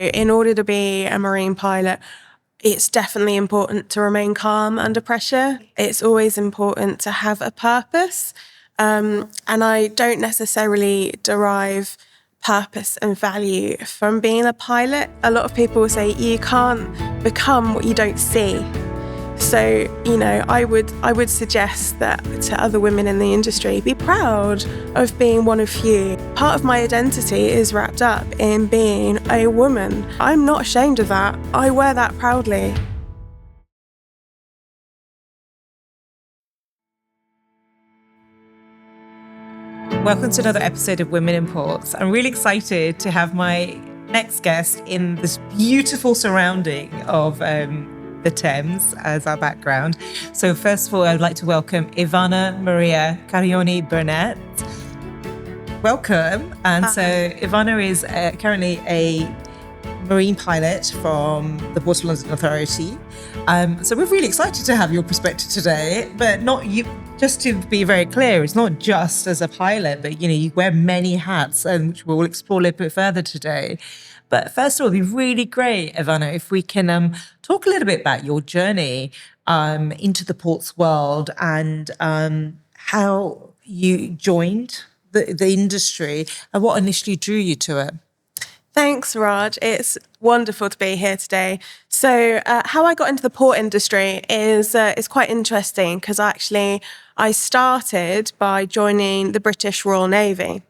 In order to be a marine pilot, it's definitely important to remain calm under pressure. It's always important to have a purpose. And I don't necessarily derive purpose and value from being a pilot. A lot of people will say you can't become what you don't see. So, I would suggest that to other women in the industry, be proud of being one of few. Part of my identity is wrapped up in being a woman. I'm not ashamed of that. I wear that proudly. Welcome to another episode of Women in Ports. I'm really excited to have my next guest in this beautiful surrounding of the Thames as our background. So first of all, I'd like to welcome Ivana-Maria Carrioni-Burnett. Welcome. And so Ivana is currently a marine pilot from the Port of London Authority. So we're really excited to have your perspective today, but not you. Just to be very clear, it's not just as a pilot, but you wear many hats, and which we'll explore a little bit further today. But first of all, it'd be really great, Ivana, if we can talk a little bit about your journey into the ports world and how you joined the industry and what initially drew you to it. Thanks, Raj. It's wonderful to be here today. So how I got into the port industry is quite interesting because I started by joining the British Royal Navy.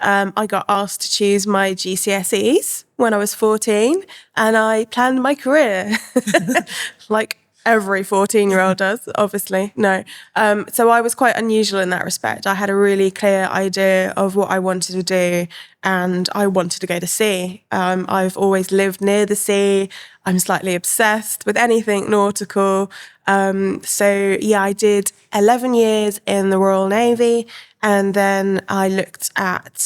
I got asked to choose my GCSEs when I was 14 and I planned my career like every 14-year-old does, obviously. No. So I was quite unusual in that respect. I had a really clear idea of what I wanted to do and I wanted to go to sea. I've always lived near the sea. I'm slightly obsessed with anything nautical. I did 11 years in the Royal Navy and then I looked at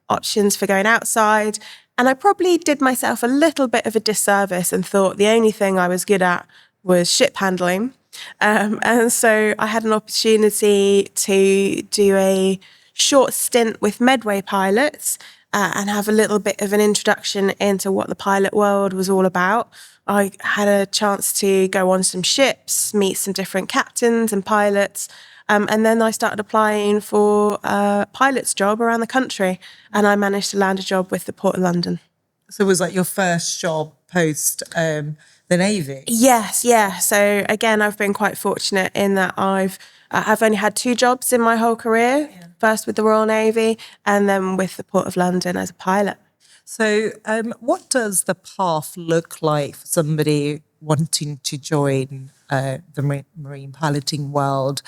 options for going outside and I probably did myself a little bit of a disservice and thought the only thing I was good at was ship handling. And so I had an opportunity to do a short stint with Medway pilots and have a little bit of an introduction into what the pilot world was all about. I had a chance to go on some ships, meet some different captains and pilots, and then I started applying for a pilot's job around the country, and I managed to land a job with the Port of London. So was that your first job post the Navy? Yes, yeah. So again, I've been quite fortunate in that I've only had 2 jobs in my whole career. Yeah. First with the Royal Navy and then with the Port of London as a pilot. So what does the path look like for somebody wanting to join the marine piloting world?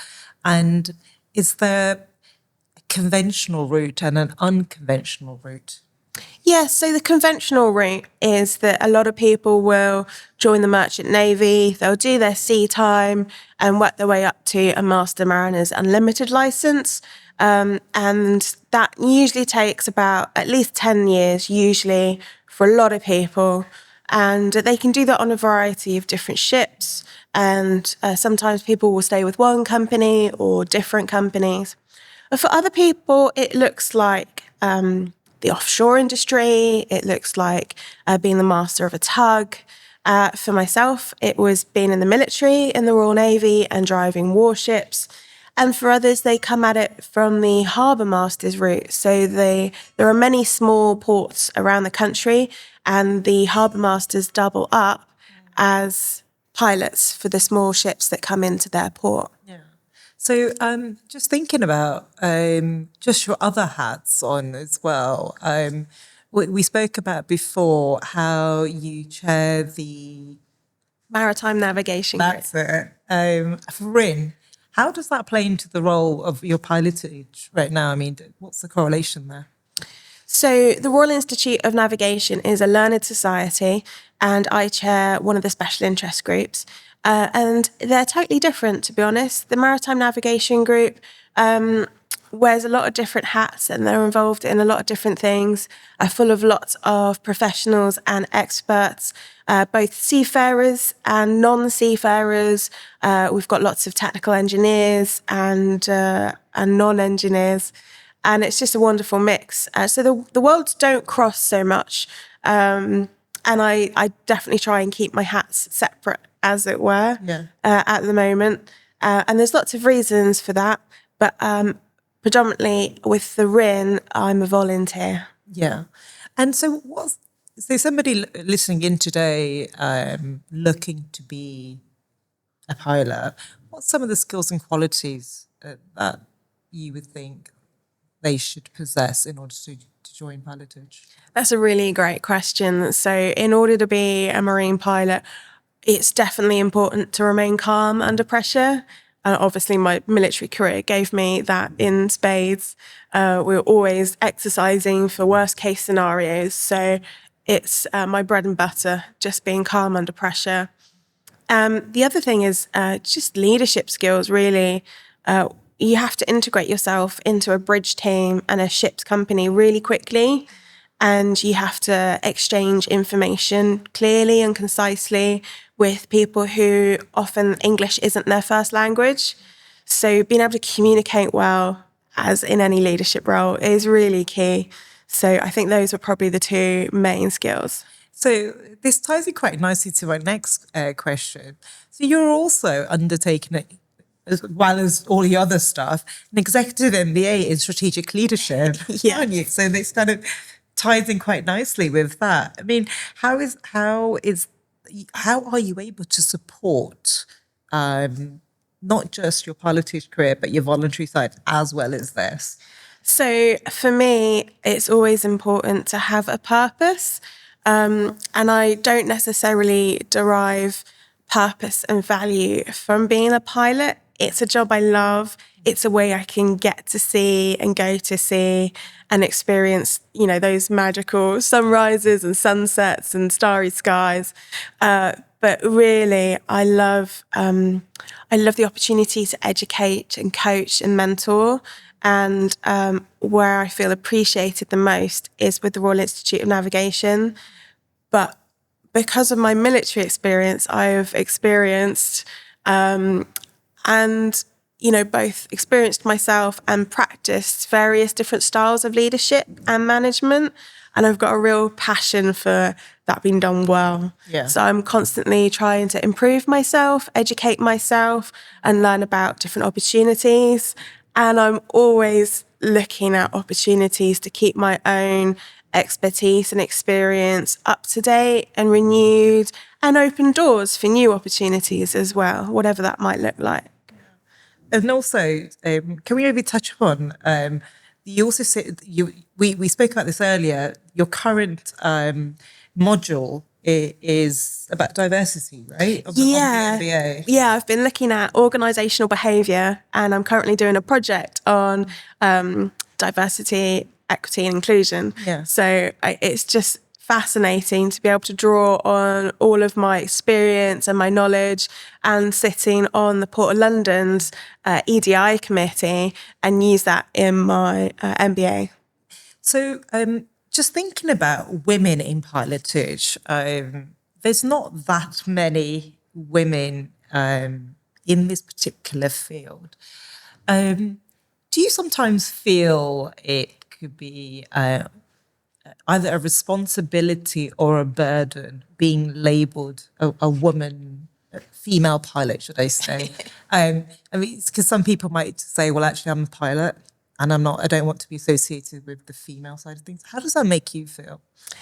And is there a conventional route and an unconventional route? Yes, so the conventional route is that a lot of people will join the Merchant Navy, they'll do their sea time and work their way up to a Master Mariner's Unlimited licence. And that usually takes about at least 10 years, usually, for a lot of people. And they can do that on a variety of different ships. And sometimes people will stay with one company or different companies. But for other people, it looks like the offshore industry. It looks like being the master of a tug. For myself, it was being in the military, in the Royal Navy, and driving warships. And for others, they come at it from the harbour master's route. So there are many small ports around the country, and the harbour masters double up as pilots for the small ships that come into their port. Yeah. So just thinking about just your other hats on as well. We spoke about before how you chair the Maritime Navigation Group. That's it. FRIN. How does that play into the role of your pilotage right now? I mean, what's the correlation there? So the Royal Institute of Navigation is a learned society and I chair one of the special interest groups. And they're totally different, to be honest. The Maritime Navigation Group wears a lot of different hats and they're involved in a lot of different things, full of lots of professionals and experts, both seafarers and non-seafarers. We've got lots of technical engineers and non-engineers. And it's just a wonderful mix. So the worlds don't cross so much. And I definitely try and keep my hats separate, as it were, at the moment. And there's lots of reasons for that. But predominantly with the RIN, I'm a volunteer. Yeah. And so somebody listening in today looking to be a pilot, what's some of the skills and qualities that you would think they should possess in order to join pilotage? That's a really great question. So in order to be a marine pilot, it's definitely important to remain calm under pressure. And obviously my military career gave me that in spades. We were always exercising for worst case scenarios. So it's my bread and butter, just being calm under pressure. The other thing is just leadership skills, really. You have to integrate yourself into a bridge team and a ship's company really quickly. And you have to exchange information clearly and concisely with people who often English isn't their first language. So being able to communicate well, as in any leadership role, is really key. So I think those are probably the two main skills. So this ties in quite nicely to my next question. So you're also undertaking, as well as all the other stuff, an executive MBA in strategic leadership, aren't you? So this kind of ties in quite nicely with that. I mean, how are you able to support not just your pilotage career, but your voluntary side as well as this? So for me, it's always important to have a purpose. And I don't necessarily derive purpose and value from being a pilot. It's a job I love. It's a way I can get to see and go to sea and experience, those magical sunrises and sunsets and starry skies. But really, I love the opportunity to educate and coach and mentor. And where I feel appreciated the most is with the Royal Institute of Navigation. But because of my military experience, I've experienced both experienced myself and practiced various different styles of leadership and management. And I've got a real passion for that being done well. Yeah. So I'm constantly trying to improve myself, educate myself, and learn about different opportunities. And I'm always looking at opportunities to keep my own expertise and experience up to date and renewed, and open doors for new opportunities as well, whatever that might look like. And also, can we maybe touch upon, you also said, we spoke about this earlier, your current module is about diversity, right? On the MBA. Yeah, I've been looking at organisational behaviour, and I'm currently doing a project on diversity, equity and inclusion. Yeah. So it's just fascinating to be able to draw on all of my experience and my knowledge, and sitting on the Port of London's EDI committee and use that in my MBA. So just thinking about women in pilotage, there's not that many women in this particular field. Do you sometimes feel it could be either a responsibility or a burden being labelled a woman, a female pilot, should I say? I mean, because some people might say, well, actually, I'm a pilot and I don't want to be associated with the female side of things. How does that make you feel?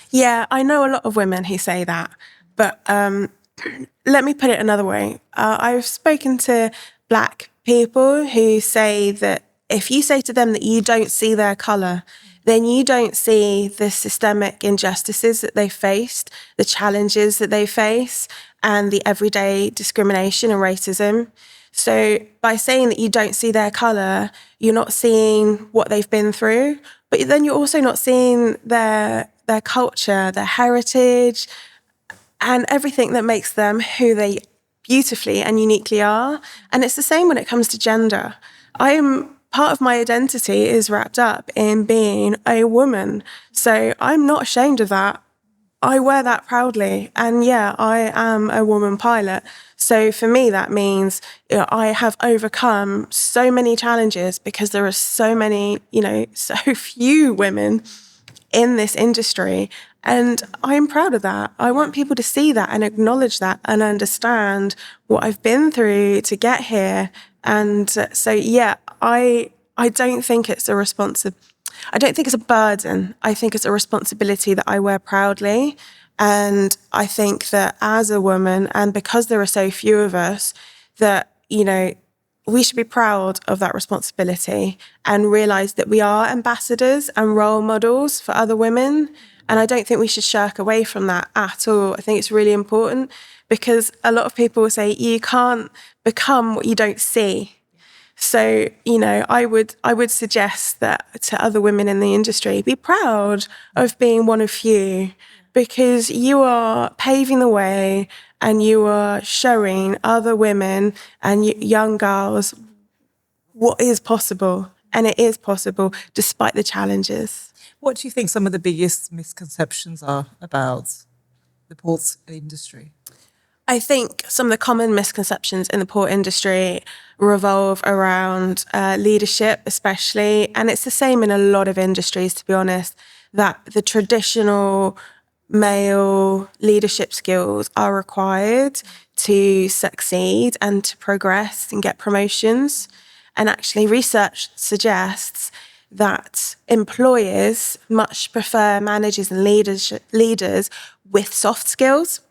Yeah, I know a lot of women who say that, but let me put it another way. I've spoken to Black people who say that if you say to them that you don't see their colour, then you don't see the systemic injustices that they faced, the challenges that they face, and the everyday discrimination and racism. So by saying that you don't see their colour, you're not seeing what they've been through, but then you're also not seeing their culture, their heritage, and everything that makes them who they beautifully and uniquely are. And it's the same when it comes to gender. Part of my identity is wrapped up in being a woman. So I'm not ashamed of that. I wear that proudly. And yeah, I am a woman pilot. So for me, that means I have overcome so many challenges because there are so many, so few women in this industry. And I'm proud of that. I want people to see that and acknowledge that and understand what I've been through to get here. And so, yeah, I don't think it's I don't think it's a burden. I think it's a responsibility that I wear proudly. And I think that as a woman, and because there are so few of us, that, we should be proud of that responsibility and realize that we are ambassadors and role models for other women. And I don't think we should shirk away from that at all. I think it's really important because a lot of people will say you can't become what you don't see. So, I would suggest that to other women in the industry, be proud of being one of few, because you are paving the way and you are showing other women and young girls what is possible. And it is possible despite the challenges. What do you think some of the biggest misconceptions are about the ports industry? I think some of the common misconceptions in the port industry revolve around leadership, especially, and it's the same in a lot of industries, to be honest, that the traditional male leadership skills are required to succeed and to progress and get promotions. And actually, research suggests that employers much prefer managers and leaders with soft skills.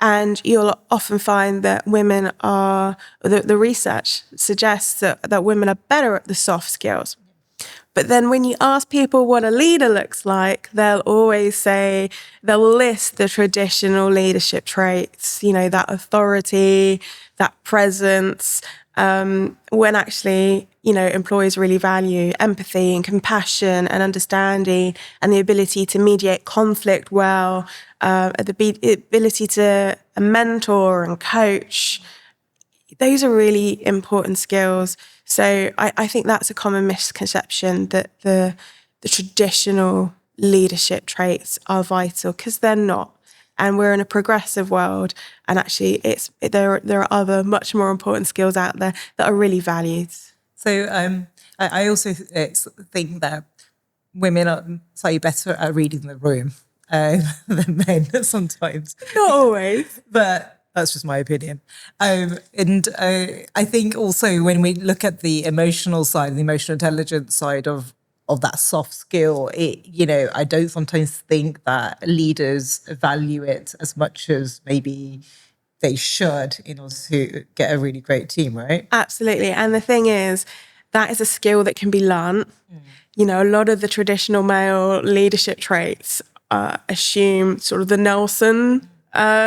And you'll often find that women are, the research suggests that women are better at the soft skills. But then when you ask people what a leader looks like, they'll list the traditional leadership traits, that authority, that presence, when actually, employers really value empathy and compassion and understanding and the ability to mediate conflict well, the ability to mentor and coach. Those are really important skills. So I think that's a common misconception, that the traditional leadership traits are vital, because they're not. And we're in a progressive world, and actually there are other much more important skills out there that are really valued. So I also think that women are slightly better at reading the room than men sometimes. Not always. But that's just my opinion. And I think also when we look at the emotional side, the emotional intelligence side of that soft skill, I don't sometimes think that leaders value it as much as maybe they should in order to get a really great team, right? Absolutely. And the thing is, that is a skill that can be learnt. A lot of the traditional male leadership traits assume sort of the Nelson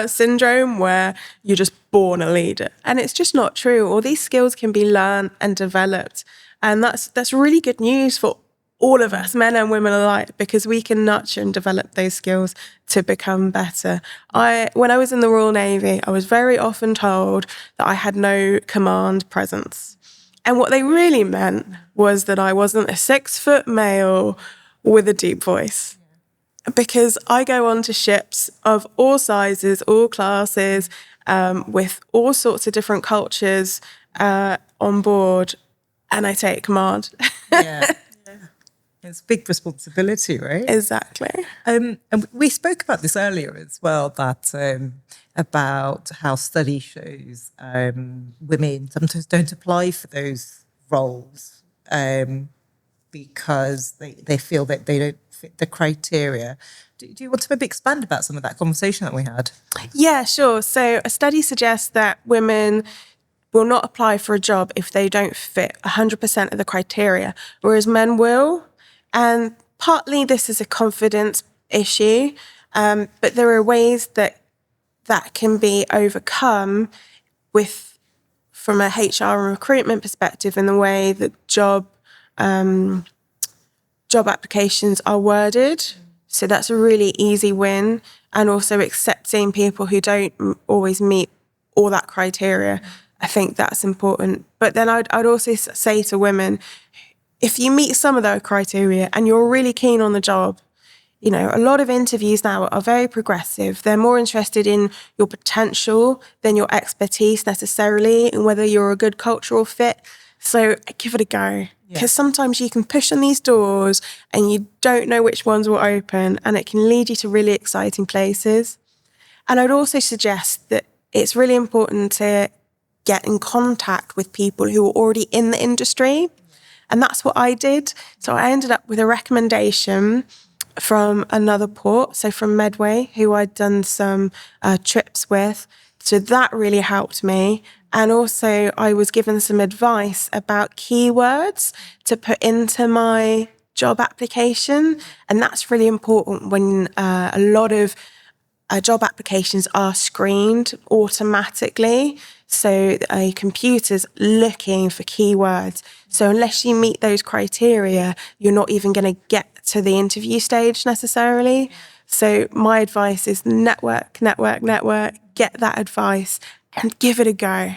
syndrome, where you're just born a leader. And it's just not true. All these skills can be learned and developed. And that's really good news for all of us, men and women alike, because we can nurture and develop those skills to become better. When I was in the Royal Navy, I was very often told that I had no command presence. And what they really meant was that I wasn't a 6-foot male with a deep voice. Because I go on to ships of all sizes, all classes, with all sorts of different cultures on board, and I take command. Yeah. It's a big responsibility, right? Exactly. And we spoke about this earlier as well, that about how study shows women sometimes don't apply for those roles because they feel that they don't fit the criteria. Do you want to maybe expand about some of that conversation that we had? Yeah, sure. So a study suggests that women will not apply for a job if they don't fit 100% of the criteria, whereas men will. And partly this is a confidence issue, but there are ways that can be overcome from a HR and recruitment perspective, in the way that job applications are worded. So that's a really easy win, and also accepting people who don't always meet all that criteria. I think that's important. But then I'd also say to women, if you meet some of those criteria and you're really keen on the job, a lot of interviews now are very progressive. They're more interested in your potential than your expertise necessarily, and whether you're a good cultural fit. So give it a go. Yeah. Because sometimes you can push on these doors and you don't know which ones will open, and it can lead you to really exciting places. And I'd also suggest that it's really important to get in contact with people who are already in the industry. And that's what I did. So I ended up with a recommendation from another port, so from Medway, who I'd done some trips with. So that really helped me. And also I was given some advice about keywords to put into my job application. And that's really important when a lot of job applications are screened automatically. So a computer's looking for keywords. So unless you meet those criteria, you're not even going to get to the interview stage necessarily. So my advice is network, get that advice and give it a go.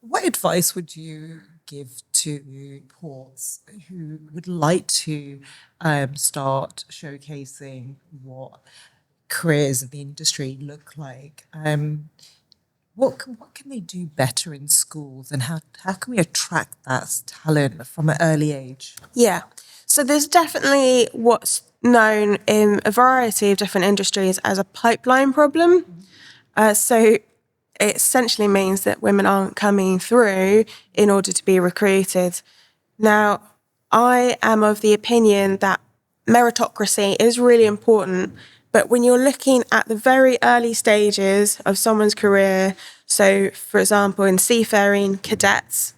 What advice would you give to ports who would like to start showcasing what careers in the industry look like? What can they do better in schools, and how can we attract that talent from an early age? Yeah. So there's definitely what's known in a variety of different industries as a pipeline problem. So it essentially means that women aren't coming through in order to be recruited. Now, I am of the opinion that meritocracy is really important, but when you're looking at the very early stages of someone's career, so for example, in seafaring cadets,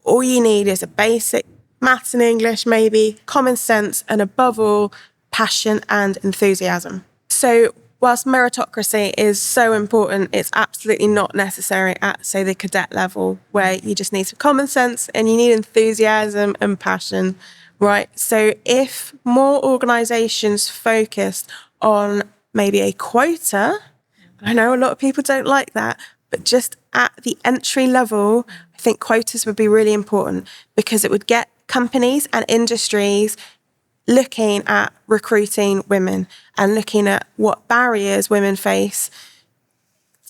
all you need is a basic maths and English, maybe common sense, and above all, passion and enthusiasm. So whilst meritocracy is so important, it's absolutely not necessary at, say, the cadet level, where you just need some common sense and you need enthusiasm and passion, right? So if more organisations focused on maybe a quota, I know a lot of people don't like that, but just at the entry level, I think quotas would be really important, because it would get companies and industries looking at recruiting women and looking at what barriers women face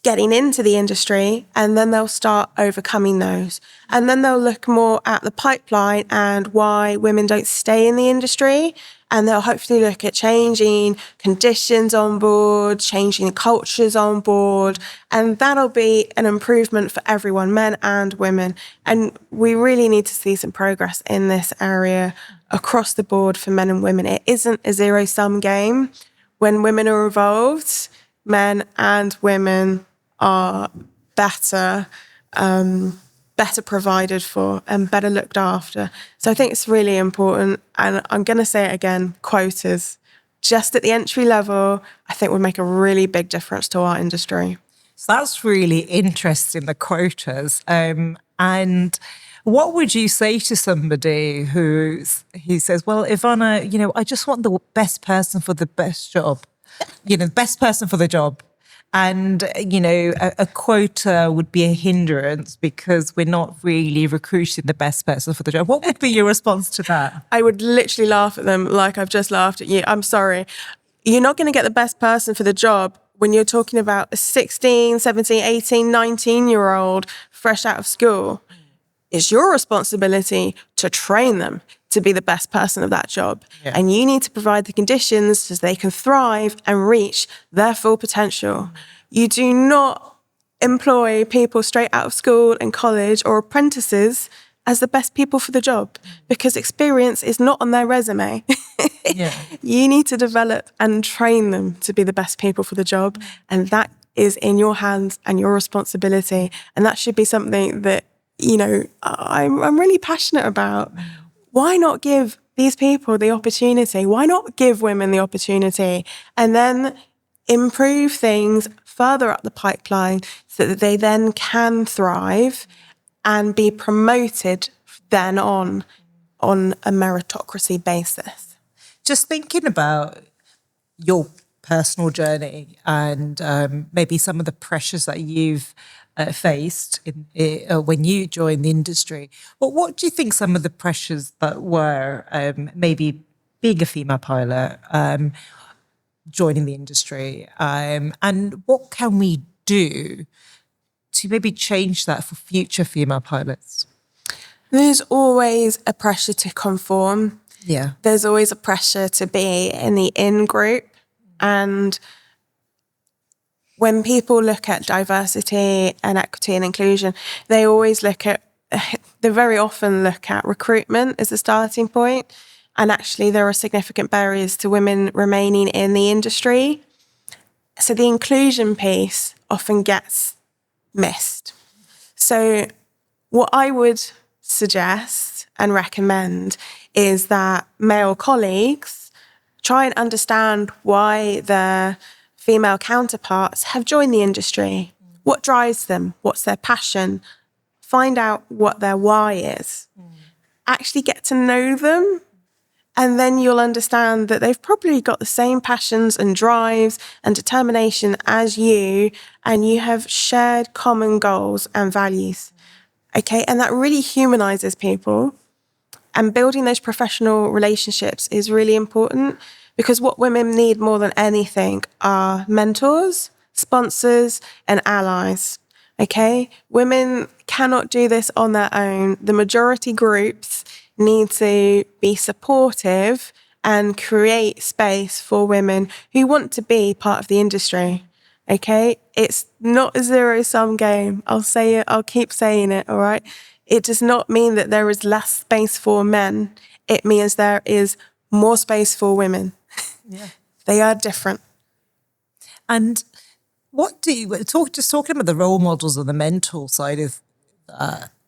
getting into the industry, and then they'll start overcoming those. And then they'll look more at the pipeline and why women don't stay in the industry, and they'll hopefully look at changing conditions on board, changing cultures on board, and that'll be an improvement for everyone, men and women. And we really need to see some progress in this area across the board for men and women. It isn't a zero-sum game. When women are involved, men and women are better provided for and better looked after. So I think it's really important. And I'm going to say it again, quotas, just at the entry level, I think would make a really big difference to our industry. So that's really interesting, the quotas. And what would you say to somebody who says, well, Ivana, I just want the best person for the best job, the best person for the job. And, a quota would be a hindrance because we're not really recruiting the best person for the job. What would be your response to that? I would literally laugh at them like I've just laughed at you. I'm sorry. You're not going to get the best person for the job when you're talking about a 16, 17, 18, 19-year-old fresh out of school. It's your responsibility to train them to be the best person of that job. Yeah. And you need to provide the conditions so they can thrive and reach their full potential. You do not employ people straight out of school and college or apprentices as the best people for the job, because experience is not on their resume. Yeah. You need to develop and train them to be the best people for the job. And that is in your hands and your responsibility. And that should be something that, I'm really passionate about. Why not give these people the opportunity? Why not give women the opportunity and then improve things further up the pipeline so that they then can thrive and be promoted then on a meritocracy basis? Just thinking about your personal journey and maybe some of the pressures that you've faced when you joined the industry. Well, what do you think some of the pressures that were maybe being a female pilot, joining the industry, and what can we do to maybe change that for future female pilots? There's always a pressure to conform. Yeah. There's always a pressure to be in the in group. And when people look at diversity and equity and inclusion, they very often look at recruitment as a starting point. And actually, there are significant barriers to women remaining in the industry. So the inclusion piece often gets missed. So what I would suggest and recommend is that male colleagues try and understand why their female counterparts have joined the industry. What drives them? What's their passion? Find out what their why is. Actually get to know them. And then you'll understand that they've probably got the same passions and drives and determination as you, and you have shared common goals and values. Okay, and that really humanizes people. And building those professional relationships is really important, because what women need more than anything are mentors, sponsors, and allies. Okay, women cannot do this on their own. The majority groups need to be supportive and create space for women who want to be part of the industry. Okay, it's not a zero-sum game. I'll say it, I'll keep saying it, all right? It does not mean that there is less space for men. It means there is more space for women. Yeah. They are different. And what do you talking about the role models on the mentor side of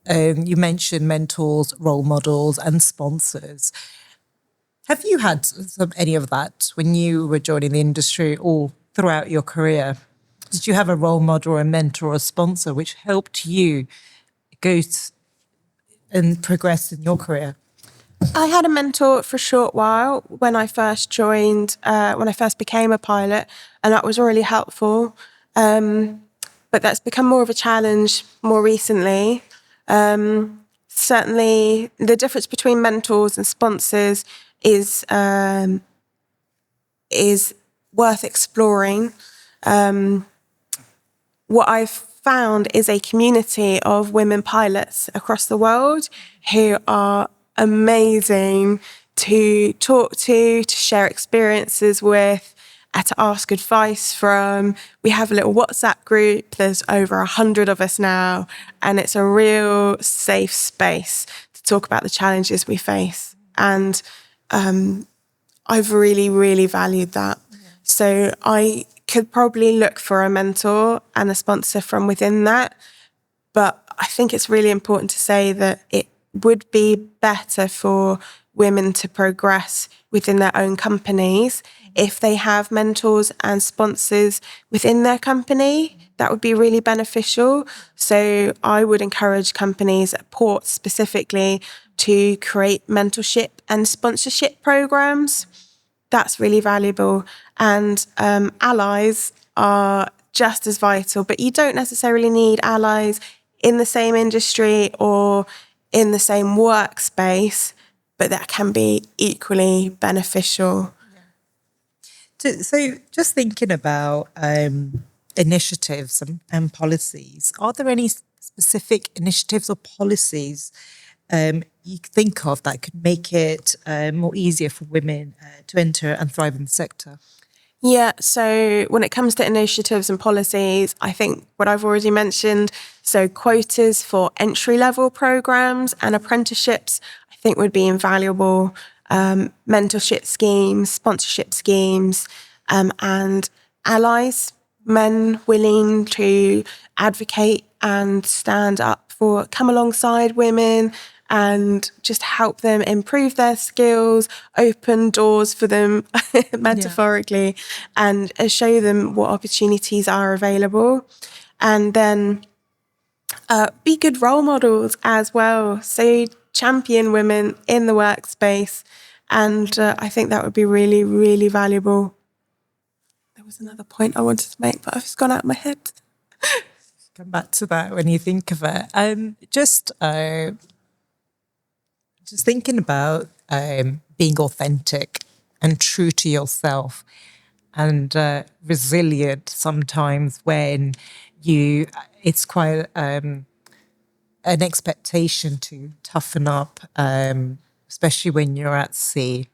you mentioned mentors, role models, and sponsors. Have you had any of that when you were joining the industry or throughout your career? Did you have a role model, or a mentor, or a sponsor which helped you go and progress in your career? I had a mentor for a short while when I first joined, when I first became a pilot, and that was really helpful. But that's become more of a challenge more recently. Certainly, the difference between mentors and sponsors is worth exploring. What I've found is a community of women pilots across the world who are amazing to talk to share experiences with, to ask advice from. We have a little WhatsApp group. There's over 100 of us now, and it's a real safe space to talk about the challenges we face. And I've really, really valued that. Yeah. So I could probably look for a mentor and a sponsor from within that. But I think it's really important to say that it would be better for women to progress within their own companies. If they have mentors and sponsors within their company, that would be really beneficial. So I would encourage companies at ports specifically to create mentorship and sponsorship programs. That's really valuable. And allies are just as vital, but you don't necessarily need allies in the same industry or in the same workspace, but that can be equally beneficial. Yeah. So just thinking about initiatives and policies, are there any specific initiatives or policies you think of that could make it more easier for women to enter and thrive in the sector? Yeah, so when it comes to initiatives and policies, I think what I've already mentioned, so quotas for entry-level programs and apprenticeships, I think would be invaluable. Mentorship schemes, sponsorship schemes, and allies, men willing to advocate and stand up for, come alongside women and just help them improve their skills, open doors for them metaphorically, and show them what opportunities are available. And then be good role models as well. So champion women in the workspace. And I think that would be really, really valuable. There was another point I wanted to make, but it's gone out of my head. Come back to that when you think of it. Just thinking about being authentic and true to yourself, and resilient sometimes when it's quite a an expectation to toughen up, especially when you're at sea.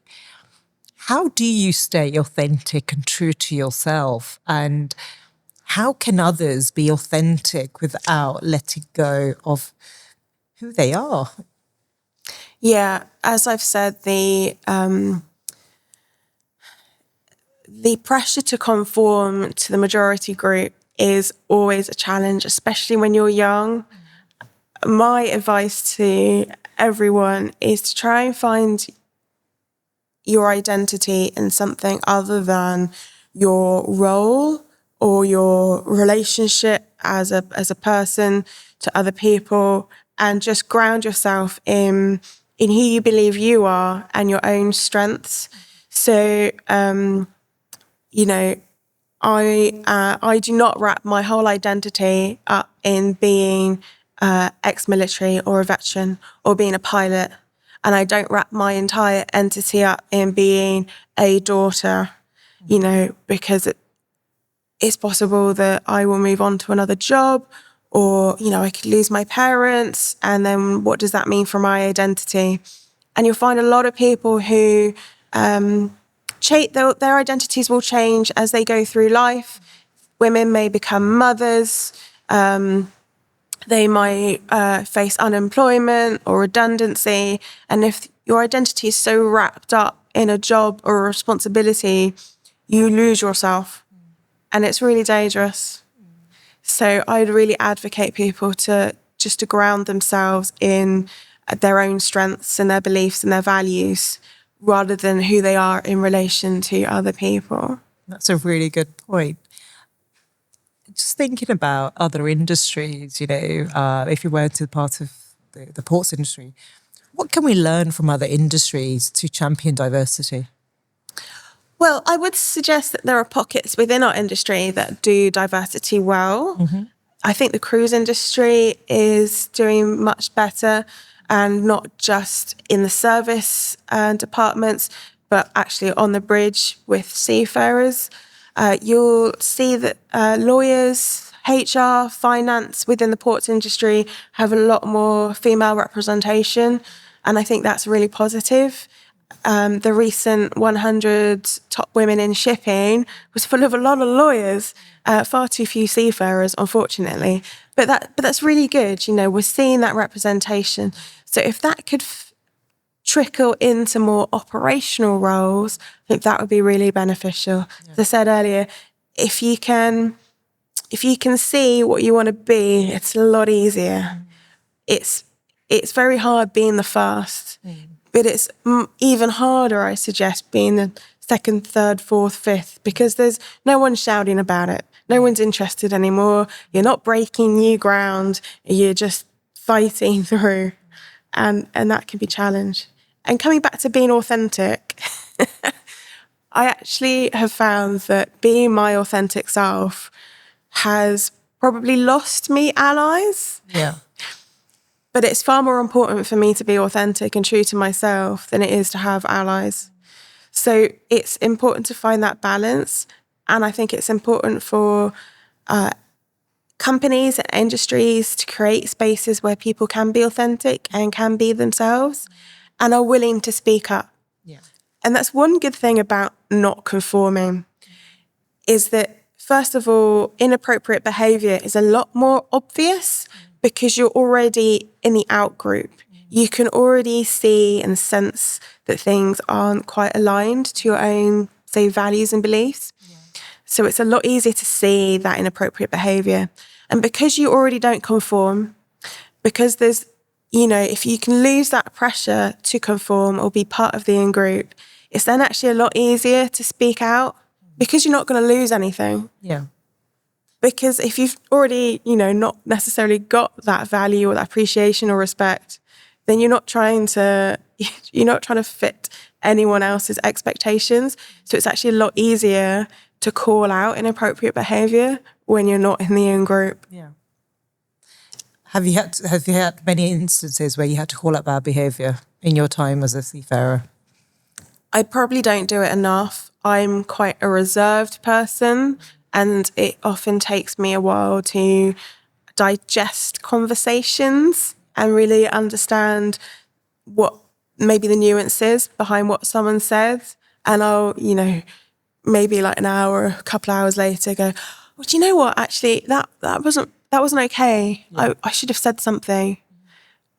How do you stay authentic and true to yourself? And how can others be authentic without letting go of who they are? Yeah, as I've said, the pressure to conform to the majority group is always a challenge, especially when you're young. My advice to everyone is to try and find your identity in something other than your role or your relationship as a person to other people, and just ground yourself in who you believe you are and your own strengths. So, I do not wrap my whole identity up in being ex-military or a veteran or being a pilot. And I don't wrap my entire entity up in being a daughter, because it's possible that I will move on to another job, or, I could lose my parents. And then what does that mean for my identity? And you'll find a lot of people who their identities will change as they go through life. Women may become mothers. They might face unemployment or redundancy. And if your identity is so wrapped up in a job or a responsibility, you lose yourself. And it's really dangerous. So I'd really advocate people to ground themselves in their own strengths and their beliefs and their values, rather than who they are in relation to other people. That's a really good point. Just thinking about other industries, if you were to part of the ports industry, what can we learn from other industries to champion diversity? Well, I would suggest that there are pockets within our industry that do diversity well. Mm-hmm. I think the cruise industry is doing much better, and not just in the service departments, but actually on the bridge with seafarers. You'll see that lawyers, HR, finance within the ports industry have a lot more female representation, and I think that's really positive. The recent 100 top women in shipping was full of a lot of lawyers, far too few seafarers, unfortunately. But that's really good. We're seeing that representation. So if that could trickle into more operational roles, I think that would be really beneficial. Yeah. As I said earlier, if you can see what you want to be, it's a lot easier. It's very hard being the first. But it's even harder, I suggest, being the second, third, fourth, fifth, because there's no one shouting about it. No one's interested anymore. You're not breaking new ground. You're just fighting through. And that can be challenged. And coming back to being authentic, I actually have found that being my authentic self has probably lost me allies. Yeah. But it's far more important for me to be authentic and true to myself than it is to have allies. So it's important to find that balance. And I think it's important for companies and industries to create spaces where people can be authentic and can be themselves and are willing to speak up. Yeah. And that's one good thing about not conforming, is that, first of all, inappropriate behaviour is a lot more obvious because you're already in the out group. You can already see and sense that things aren't quite aligned to your own, say, values and beliefs. Yeah. So it's a lot easier to see that inappropriate behaviour. And because you already don't conform, because there's, if you can lose that pressure to conform or be part of the in-group, it's then actually a lot easier to speak out because you're not going to lose anything. Yeah. Because if you've already, not necessarily got that value or that appreciation or respect, then you're not trying to fit anyone else's expectations. So it's actually a lot easier to call out inappropriate behaviour when you're not in the in-group. Yeah. Have you had many instances where you had to call out bad behaviour in your time as a seafarer? I probably don't do it enough. I'm quite a reserved person, and it often takes me a while to digest conversations and really understand what maybe the nuances behind what someone said. And I'll, maybe like an hour, a couple of hours later go, well, do you know what? Actually, that wasn't okay. Yeah. I should have said something.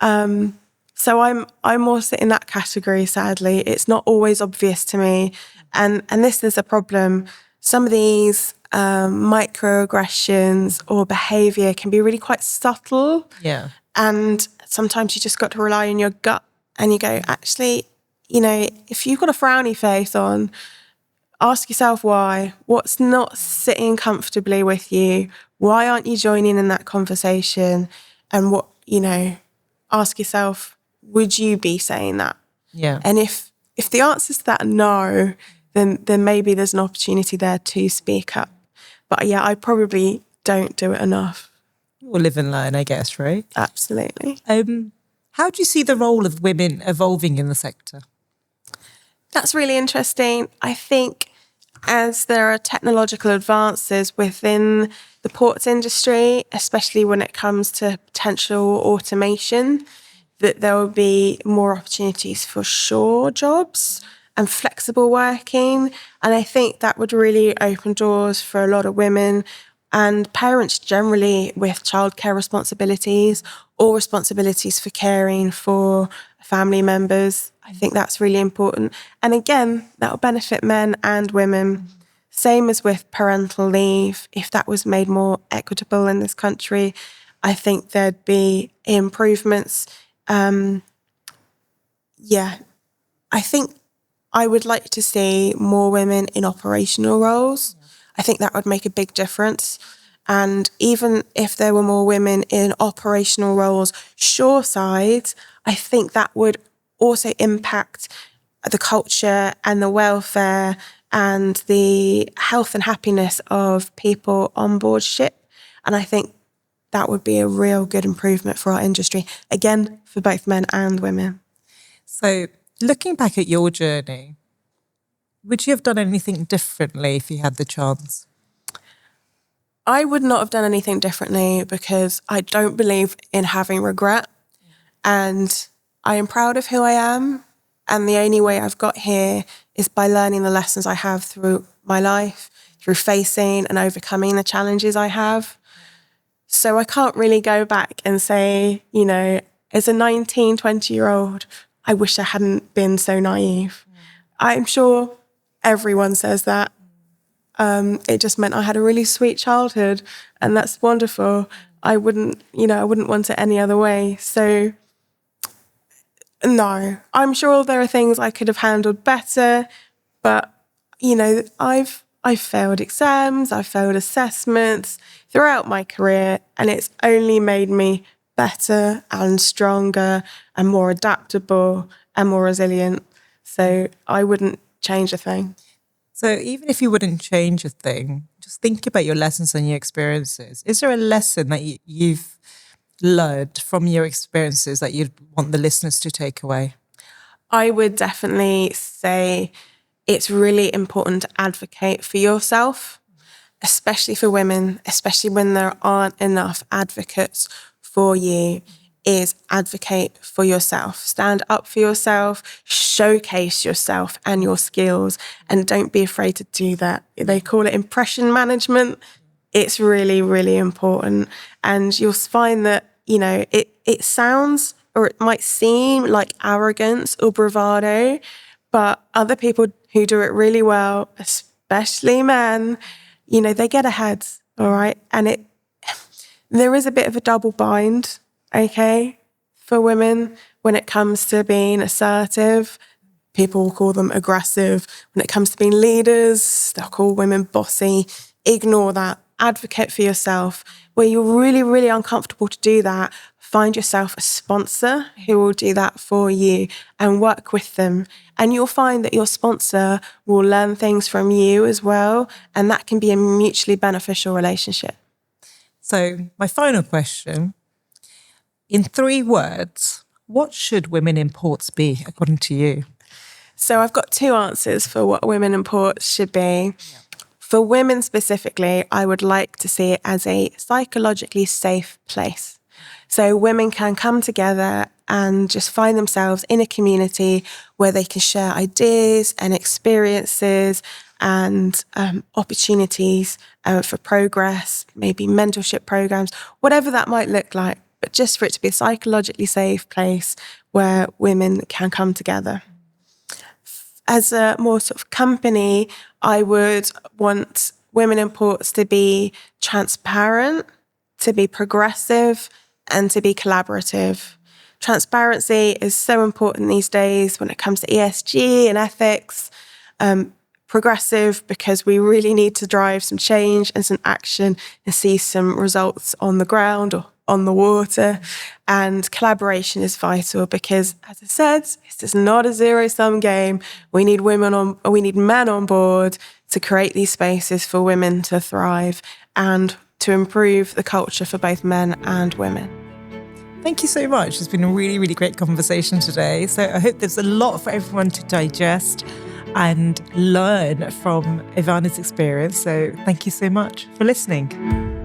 So I'm more in that category, sadly. It's not always obvious to me. And this is a problem. Some of these microaggressions or behaviour can be really quite subtle. Yeah. And sometimes you just got to rely on your gut and you go, actually, if you've got a frowny face on, ask yourself why. What's not sitting comfortably with you? Why aren't you joining in that conversation? And what, ask yourself, would you be saying that? Yeah. And if the answer to that no, then maybe there's an opportunity there to speak up. But yeah, I probably don't do it enough. We'll live and learn, I guess, right? Absolutely. How do you see the role of women evolving in the sector? That's really interesting. I think as there are technological advances within the ports industry, especially when it comes to potential automation, that there will be more opportunities for shore jobs and flexible working. And I think that would really open doors for a lot of women and parents generally with childcare responsibilities or responsibilities for caring for family members. I think that's really important. And again, that will benefit men and women. Same as with parental leave. If that was made more equitable in this country, I think there'd be improvements. I think I would like to see more women in operational roles. I think that would make a big difference. And even if there were more women in operational roles, shore side, I think that would also impact the culture and the welfare and the health and happiness of people on board ship. And I think that would be a real good improvement for our industry, again, for both men and women. So looking back at your journey, would you have done anything differently if you had the chance? I would not have done anything differently because I don't believe in having regret. And I am proud of who I am. And the only way I've got here is by learning the lessons I have through my life, through facing and overcoming the challenges I have. So I can't really go back and say, as a 19, 20-year-old, I wish I hadn't been so naive. I'm sure everyone says that. It just meant I had a really sweet childhood, and that's wonderful. I wouldn't want it any other way. So no, I'm sure there are things I could have handled better, but I've failed exams, I've failed assessments throughout my career, and it's only made me better and stronger and more adaptable and more resilient. So I wouldn't change a thing. So even if you wouldn't change a thing, just think about your lessons and your experiences. Is there a lesson that you've learned from your experiences that you'd want the listeners to take away? I would definitely say it's really important to advocate for yourself, especially for women, especially when there aren't enough advocates for you. Is advocate for yourself. Stand up for yourself, showcase yourself and your skills, and don't be afraid to do that. They call it impression management. It's really, really important. And you'll find that, it sounds or it might seem like arrogance or bravado, but other people who do it really well, especially men, they get ahead, all right? And there is a bit of a double bind, okay, for women when it comes to being assertive. People will call them aggressive. When it comes to being leaders, they'll call women bossy. Ignore that. Advocate for yourself. Where you're really, really uncomfortable to do that, find yourself a sponsor who will do that for you and work with them. And you'll find that your sponsor will learn things from you as well. And that can be a mutually beneficial relationship. So my final question, in 3 words, what should women in ports be, according to you? So I've got 2 answers for what women in ports should be. Yeah. For women specifically, I would like to see it as a psychologically safe place. So women can come together and just find themselves in a community where they can share ideas and experiences and opportunities for progress, maybe mentorship programs, whatever that might look like, but just for it to be a psychologically safe place where women can come together. As a more sort of company, I would want women in ports to be transparent, to be progressive, and to be collaborative. Transparency is so important these days when it comes to ESG and ethics. Progressive because we really need to drive some change and some action and see some results on the ground or on the water. And collaboration is vital because, as I said, this is not a zero-sum game. We need men on board to create these spaces for women to thrive and to improve the culture for both men and women. Thank you so much. It's been a really, really great conversation today. So I hope there's a lot for everyone to digest and learn from Ivana's experience. So thank you so much for listening.